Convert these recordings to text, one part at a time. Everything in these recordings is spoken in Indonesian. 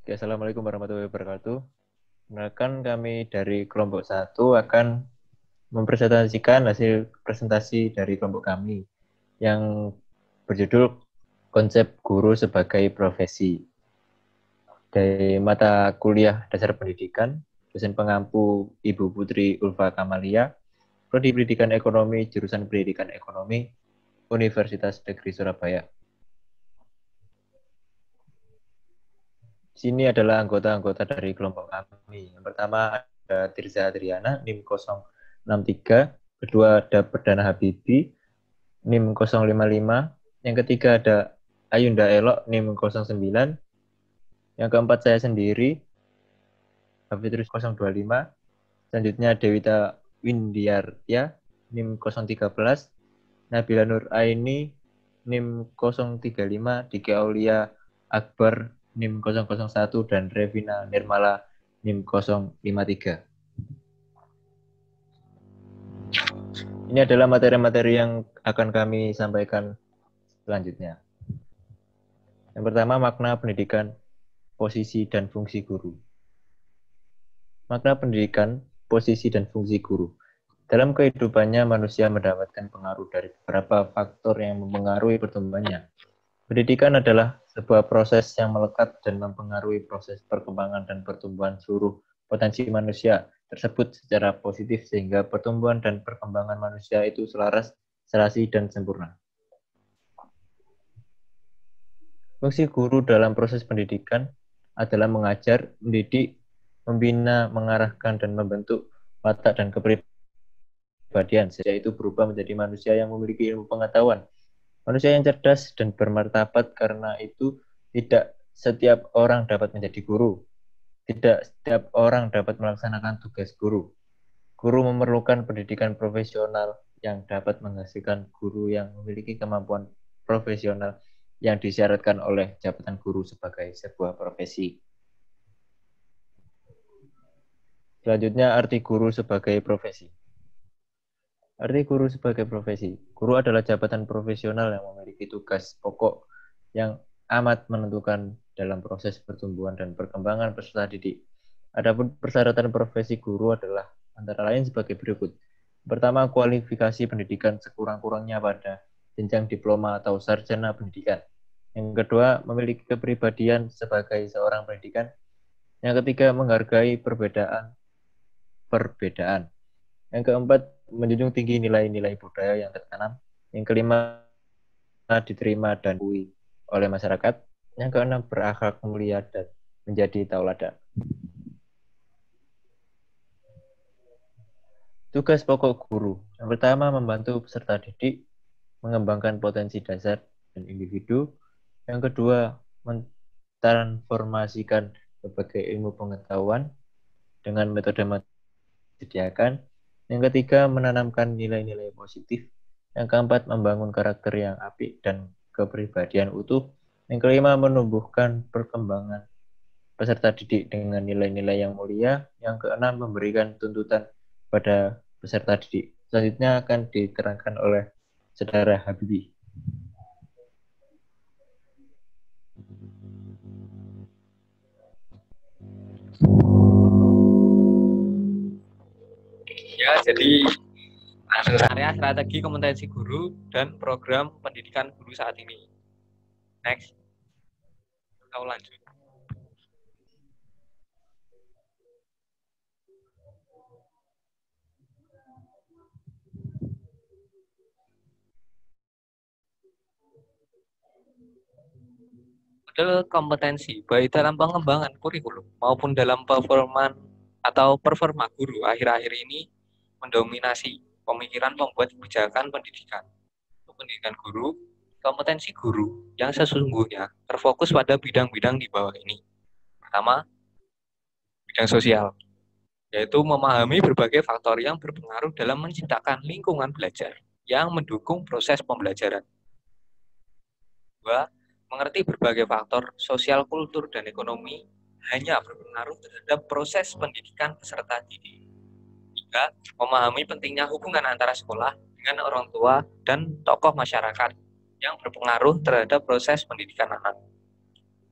Oke, Assalamualaikum warahmatullahi wabarakatuh. Perkenalkan kami dari kelompok 1 akan mempresentasikan hasil presentasi dari kelompok kami yang berjudul Konsep Guru sebagai Profesi. Dari mata kuliah Dasar Pendidikan, dosen pengampu Ibu Putri Ulfa Kamalia, Prodi Pendidikan Ekonomi, jurusan Pendidikan Ekonomi, Universitas Negeri Surabaya. Sini adalah anggota-anggota dari kelompok kami. Yang pertama ada Tirza Adriana, NIM 063. Kedua ada Perdana Habibi, NIM 055. Yang ketiga ada Ayunda Elok, NIM 09. Yang keempat saya sendiri, Hafitrus 025. Selanjutnya Dewita Windiartia, NIM 013. Nabila Nur Aini, NIM 035. Diki Aulia Akbar, NIM 001, dan Revina Nirmala, NIM 053. Ini adalah materi-materi yang akan kami sampaikan selanjutnya. Yang pertama, makna pendidikan, posisi dan fungsi guru. Makna pendidikan, posisi dan fungsi guru. Dalam kehidupannya, manusia mendapatkan pengaruh dari beberapa faktor yang mempengaruhi pertumbuhannya. Pendidikan adalah sebuah proses yang melekat dan mempengaruhi proses perkembangan dan pertumbuhan seluruh potensi manusia tersebut secara positif sehingga pertumbuhan dan perkembangan manusia itu selaras, serasi, dan sempurna. Fungsi guru dalam proses pendidikan adalah mengajar, mendidik, membina, mengarahkan, dan membentuk watak dan kepribadian, yaitu berubah menjadi manusia yang memiliki ilmu pengetahuan, manusia yang cerdas dan bermartabat. Karena itu tidak setiap orang dapat menjadi guru. Tidak setiap orang dapat melaksanakan tugas guru. Guru memerlukan pendidikan profesional yang dapat menghasilkan guru yang memiliki kemampuan profesional yang disyaratkan oleh jabatan guru sebagai sebuah profesi. Selanjutnya, arti guru sebagai profesi. Arti guru sebagai profesi. Guru adalah jabatan profesional yang memiliki tugas pokok yang amat menentukan dalam proses pertumbuhan dan perkembangan peserta didik. Adapun persyaratan profesi guru adalah antara lain sebagai berikut. Pertama, kualifikasi pendidikan sekurang-kurangnya pada jenjang diploma atau sarjana pendidikan. Yang kedua, memiliki kepribadian sebagai seorang pendidikan. Yang ketiga, menghargai perbedaan. Yang keempat, menjunjung tinggi nilai-nilai budaya yang tertanam. Yang kelima, diterima dan diakui oleh masyarakat. Yang keenam, berakhlak mulia dan menjadi tauladan. Tugas pokok guru. Yang pertama, membantu peserta didik mengembangkan potensi dasar dan individu. Yang kedua, mentransformasikan berbagai ilmu pengetahuan dengan metode disediakan. Yang ketiga, menanamkan nilai-nilai positif. Yang keempat, membangun karakter yang apik dan kepribadian utuh. Yang kelima, menumbuhkan perkembangan peserta didik dengan nilai-nilai yang mulia. Yang keenam, memberikan tuntutan pada peserta didik. Selanjutnya akan diterangkan oleh Saudara Habibi. Ya, jadi langsung area strategi kompetensi guru dan program pendidikan guru saat ini. Next. Kita lanjut. Model kompetensi baik dalam pengembangan kurikulum maupun dalam performa guru akhir-akhir ini mendominasi pemikiran pembuat kebijakan pendidikan. Untuk pendidikan guru, kompetensi guru yang sesungguhnya terfokus pada bidang-bidang di bawah ini. Pertama, bidang sosial, yaitu memahami berbagai faktor yang berpengaruh dalam menciptakan lingkungan belajar yang mendukung proses pembelajaran. Kedua, mengerti berbagai faktor sosial, kultur, dan ekonomi hanya berpengaruh terhadap proses pendidikan peserta didik. Tiga, memahami pentingnya hubungan antara sekolah dengan orang tua dan tokoh masyarakat yang berpengaruh terhadap proses pendidikan anak.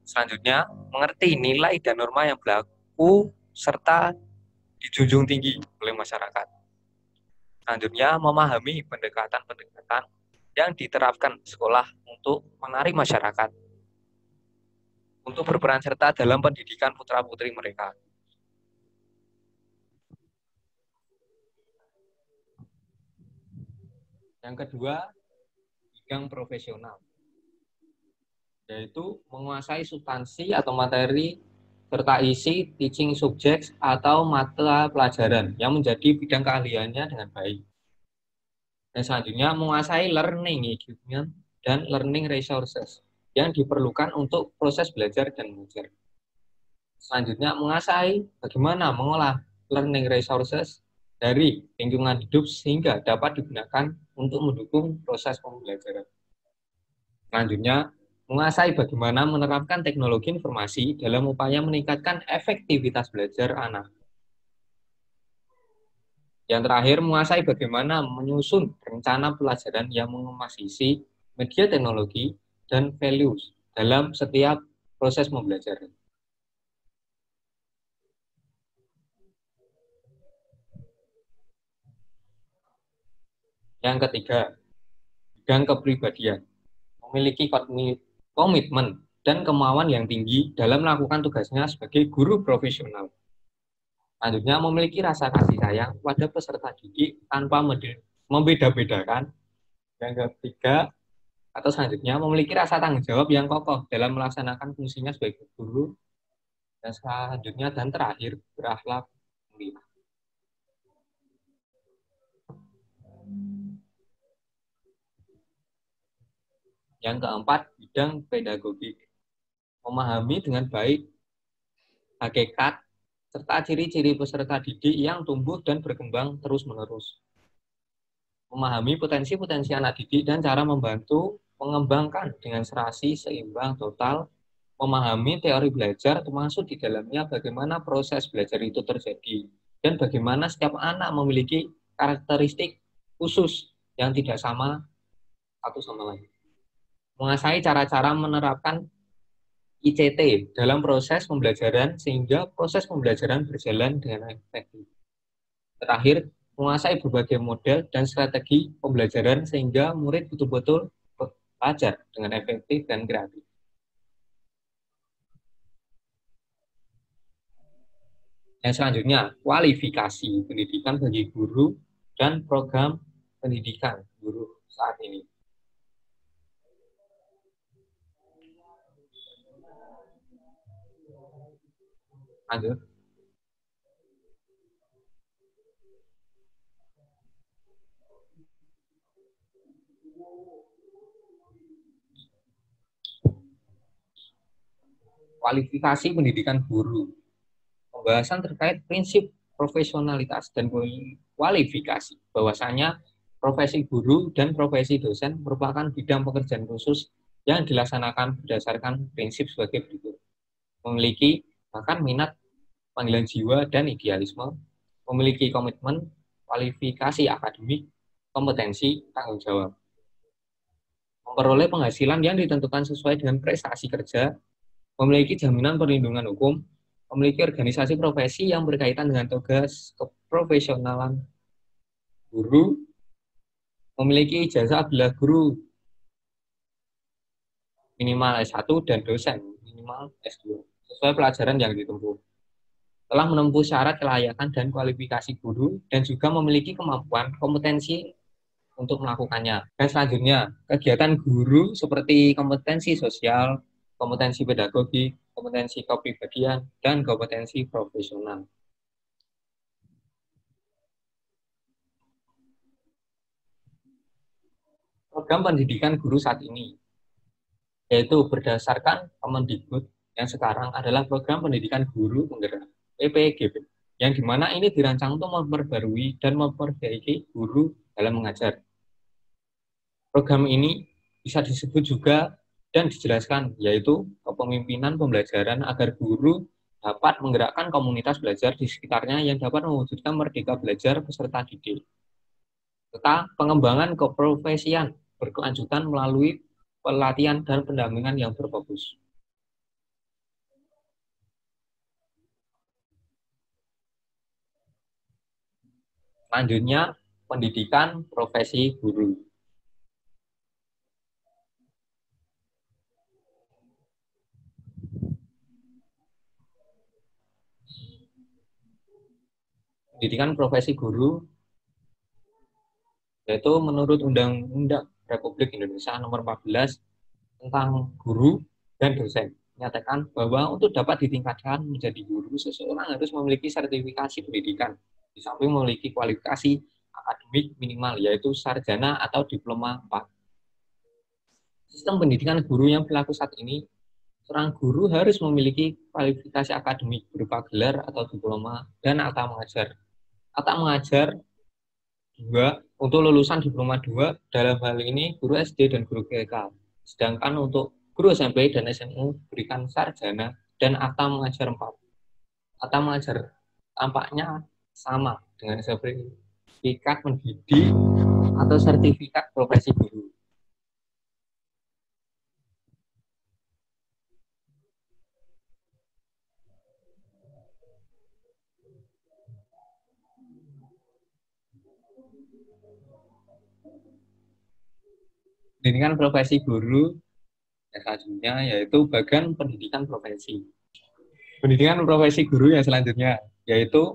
Selanjutnya, mengerti nilai dan norma yang berlaku serta dijunjung tinggi oleh masyarakat. Selanjutnya, memahami pendekatan-pendekatan yang diterapkan sekolah untuk menarik masyarakat untuk berperan serta dalam pendidikan putra-putri mereka. Yang kedua, bidang profesional, yaitu menguasai substansi atau materi serta isi teaching subjects atau mata pelajaran yang menjadi bidang keahliannya dengan baik. Dan selanjutnya, menguasai learning equipment dan learning resources yang diperlukan untuk proses belajar dan mengajar. Selanjutnya, menguasai bagaimana mengolah learning resources dari lingkungan hidup sehingga dapat digunakan untuk mendukung proses pembelajaran. Selanjutnya, menguasai bagaimana menerapkan teknologi informasi dalam upaya meningkatkan efektivitas belajar anak. Yang terakhir, menguasai bagaimana menyusun rencana pelajaran yang mengemas isi, media teknologi, dan values dalam setiap proses pembelajaran. Yang ketiga, bidang kepribadian. Memiliki komitmen dan kemauan yang tinggi dalam melakukan tugasnya sebagai guru profesional. Selanjutnya, memiliki rasa kasih sayang pada peserta didik tanpa membeda-bedakan. Yang ketiga, atau selanjutnya, memiliki rasa tanggung jawab yang kokoh dalam melaksanakan fungsinya sebagai guru. Dan selanjutnya dan terakhir, berakhlak mulia. Yang keempat, bidang pedagogik. Memahami dengan baik hakikat serta ciri-ciri peserta didik yang tumbuh dan berkembang terus-menerus. Memahami potensi-potensi anak didik dan cara membantu mengembangkan dengan serasi, seimbang, total. Memahami teori belajar termasuk di dalamnya bagaimana proses belajar itu terjadi dan bagaimana setiap anak memiliki karakteristik khusus yang tidak sama satu sama lain. Menguasai cara-cara menerapkan ICT dalam proses pembelajaran sehingga proses pembelajaran berjalan dengan efektif. Terakhir, menguasai berbagai model dan strategi pembelajaran sehingga murid betul-betul belajar dengan efektif dan kreatif. Yang selanjutnya, kualifikasi pendidikan bagi guru dan program pendidikan guru saat ini. Lanjut. Kualifikasi pendidikan guru. Pembahasan terkait prinsip profesionalitas dan kualifikasi. Bahwasanya profesi guru dan profesi dosen merupakan bidang pekerjaan khusus yang dilaksanakan berdasarkan prinsip sebagai berikut. Memiliki bahkan minat, panggilan jiwa, dan idealisme, memiliki komitmen, kualifikasi akademik, kompetensi, tanggung jawab. Memperoleh penghasilan yang ditentukan sesuai dengan prestasi kerja, memiliki jaminan perlindungan hukum, memiliki organisasi profesi yang berkaitan dengan tugas keprofesionalan guru, memiliki ijazah bila guru minimal S1 dan dosen minimal S2 sesuai pelajaran yang ditempuh. Telah menempuh syarat kelayakan dan kualifikasi guru dan juga memiliki kemampuan kompetensi untuk melakukannya. Dan selanjutnya, kegiatan guru seperti kompetensi sosial, kompetensi pedagogi, kompetensi kepribadian, dan kompetensi profesional. Program pendidikan guru saat ini, yaitu berdasarkan Kemendikbud yang sekarang adalah program pendidikan guru penggerak PPGP, yang dimana ini dirancang untuk memperbarui dan memperbaiki guru dalam mengajar. Program ini bisa disebut juga dan dijelaskan, yaitu kepemimpinan pembelajaran agar guru dapat menggerakkan komunitas belajar di sekitarnya yang dapat mewujudkan merdeka belajar peserta didik. Serta pengembangan keprofesian berkelanjutan melalui pelatihan dan pendampingan yang berfokus. Selanjutnya, pendidikan profesi guru. Pendidikan profesi guru yaitu menurut Undang-Undang Republik Indonesia Nomor 14 tentang guru dan dosen menyatakan bahwa untuk dapat ditingkatkan menjadi guru, seseorang harus memiliki sertifikasi pendidikan, di samping memiliki kualifikasi akademik minimal, yaitu sarjana atau diploma 4. Sistem pendidikan guru yang berlaku saat ini, seorang guru harus memiliki kualifikasi akademik berupa gelar atau diploma dan akta mengajar. Akta mengajar 2 untuk lulusan diploma 2, dalam hal ini guru SD dan guru TK. Sedangkan untuk guru SMP dan SMU berikan sarjana dan akta mengajar 4. Akta mengajar tampaknya sama dengan sertifikat mendidik atau sertifikat profesi guru. Pendidikan profesi guru selanjutnya yaitu bagian pendidikan profesi. Pendidikan profesi guru yang selanjutnya yaitu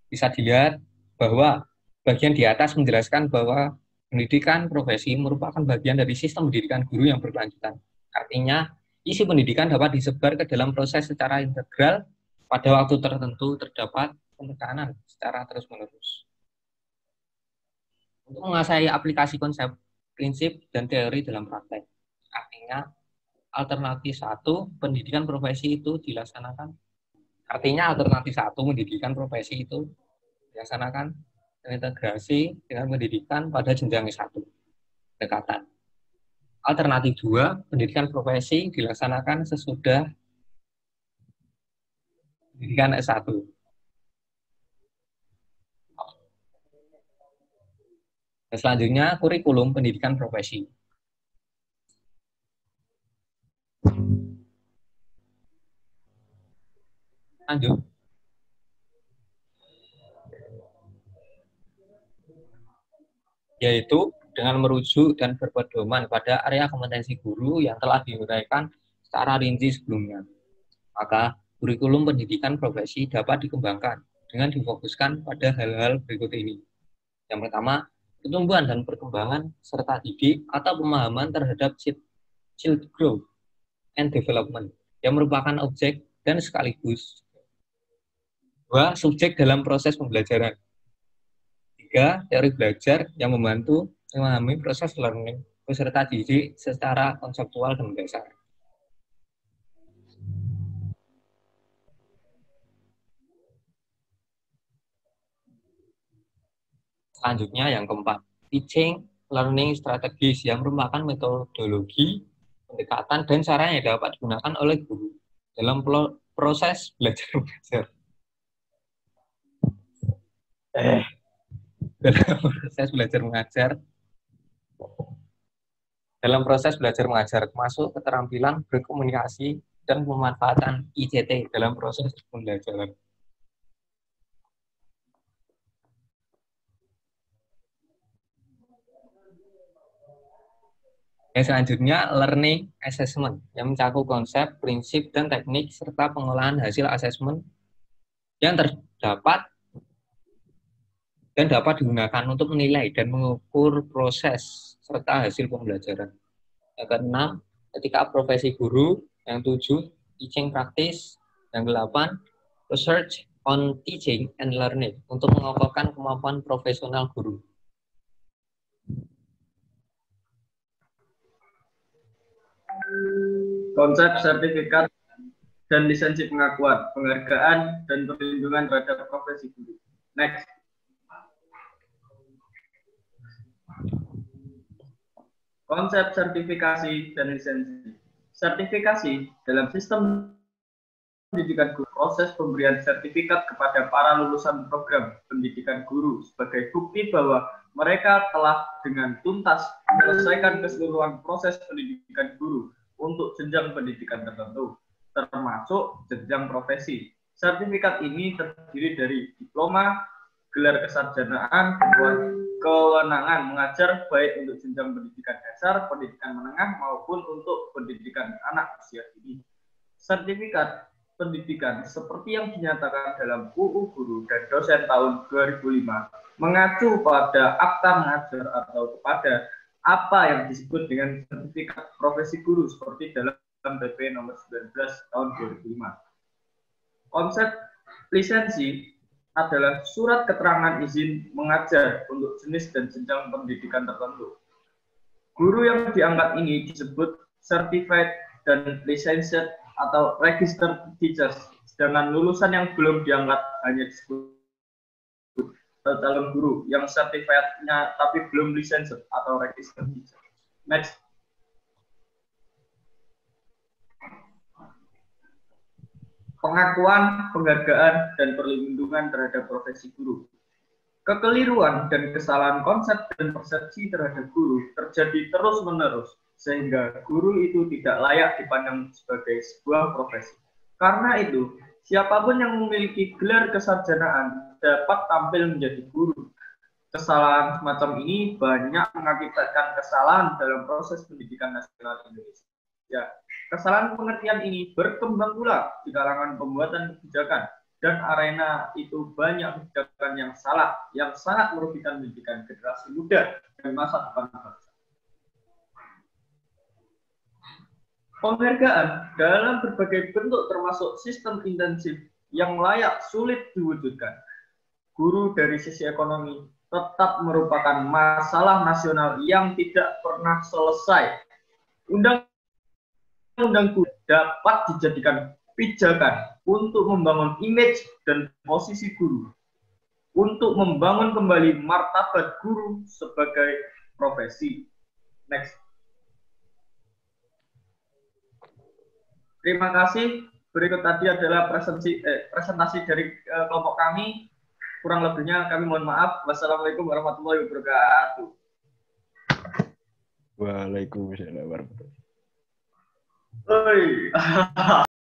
bisa dilihat bahwa bagian di atas menjelaskan bahwa pendidikan profesi merupakan bagian dari sistem pendidikan guru yang berkelanjutan. Artinya, isi pendidikan dapat disebar ke dalam proses secara integral. Pada waktu tertentu terdapat penekanan secara terus-menerus. Untuk menguasai aplikasi konsep, prinsip, dan teori dalam praktek. Artinya, alternatif 1, pendidikan profesi itu dilaksanakan. Artinya, alternatif 1, pendidikan profesi itu dilaksanakan terintegrasi dengan pendidikan pada jenjang S1. Pendekatan. Alternatif 2, pendidikan profesi dilaksanakan sesudah pendidikan S1. Dan selanjutnya, kurikulum pendidikan profesi. Lanjut. Yaitu dengan merujuk dan berpedoman pada area kompetensi guru yang telah diuraikan secara rinci sebelumnya. Maka, kurikulum pendidikan profesi dapat dikembangkan dengan difokuskan pada hal-hal berikut ini. Yang pertama, pertumbuhan dan perkembangan serta didik atau pemahaman terhadap child growth and development yang merupakan objek dan sekaligus 2. Subjek dalam proses pembelajaran. 3. Teori belajar yang membantu memahami proses learning beserta didik secara konseptual dan mendasar. Selanjutnya yang keempat, teaching learning strategies yang merupakan metodologi, pendekatan, dan cara yang dapat digunakan oleh guru dalam proses belajar mengajar. Dalam proses belajar mengajar masuk keterampilan berkomunikasi dan pemanfaatan ICT dalam proses pembelajaran. Yang selanjutnya, learning assessment yang mencakup konsep, prinsip, dan teknik serta pengolahan hasil asesmen yang terdapat dan dapat digunakan untuk menilai dan mengukur proses serta hasil pembelajaran. Yang keenam, etika profesi guru. Yang 7, teaching practice. Yang 8, research on teaching and learning untuk mengokohkan kemampuan profesional guru. Konsep sertifikat dan lisensi pengakuan, penghargaan, dan perlindungan terhadap profesi guru. Next. Konsep sertifikasi dan lisensi. Sertifikasi dalam sistem pendidikan guru, proses pemberian sertifikat kepada para lulusan program pendidikan guru sebagai bukti bahwa mereka telah dengan tuntas menyelesaikan keseluruhan proses pendidikan guru untuk jenjang pendidikan tertentu, termasuk jenjang profesi. Sertifikat ini terdiri dari diploma, gelar kesarjanaan, kewenangan mengajar baik untuk jenjang pendidikan dasar, pendidikan menengah maupun untuk pendidikan anak usia dini. Sertifikat pendidikan seperti yang dinyatakan dalam UU Guru dan Dosen tahun 2005 mengacu pada akta mengajar atau kepada apa yang disebut dengan sertifikat profesi guru seperti dalam PP nomor 19 tahun 2005. Konsep lisensi adalah surat keterangan izin mengajar untuk jenis dan jenjang pendidikan tertentu. Guru yang diangkat ini disebut certified dan licensed atau registered teachers, sedangkan lulusan yang belum diangkat hanya disebut calon guru yang certified-nya tapi belum licensed atau registered teacher. Next. Pengakuan, penghargaan, dan perlindungan terhadap profesi guru. Kekeliruan dan kesalahan konsep dan persepsi terhadap guru terjadi terus-menerus, sehingga guru itu tidak layak dipandang sebagai sebuah profesi. Karena itu, siapapun yang memiliki gelar kesarjanaan dapat tampil menjadi guru. Kesalahan semacam ini banyak mengakibatkan kesalahan dalam proses pendidikan nasional Indonesia. Ya, kesalahan pengertian ini berkembang pula di kalangan pembuatan kebijakan dan arena itu banyak kebijakan yang salah yang sangat merugikan pendidikan generasi muda dan masa depan bangsa. Penghargaan dalam berbagai bentuk termasuk sistem intensif yang layak sulit diwujudkan. Guru dari sisi ekonomi tetap merupakan masalah nasional yang tidak pernah selesai. Undang-undang guru dapat dijadikan pijakan untuk membangun image dan posisi guru, untuk membangun kembali martabat guru sebagai profesi. Next. Terima kasih. Berikut tadi adalah presentasi dari kelompok kami. Kurang lebihnya kami mohon maaf. Wassalamualaikum warahmatullahi wabarakatuh. Waalaikumsalam warahmatullahi wabarakatuh. Oi.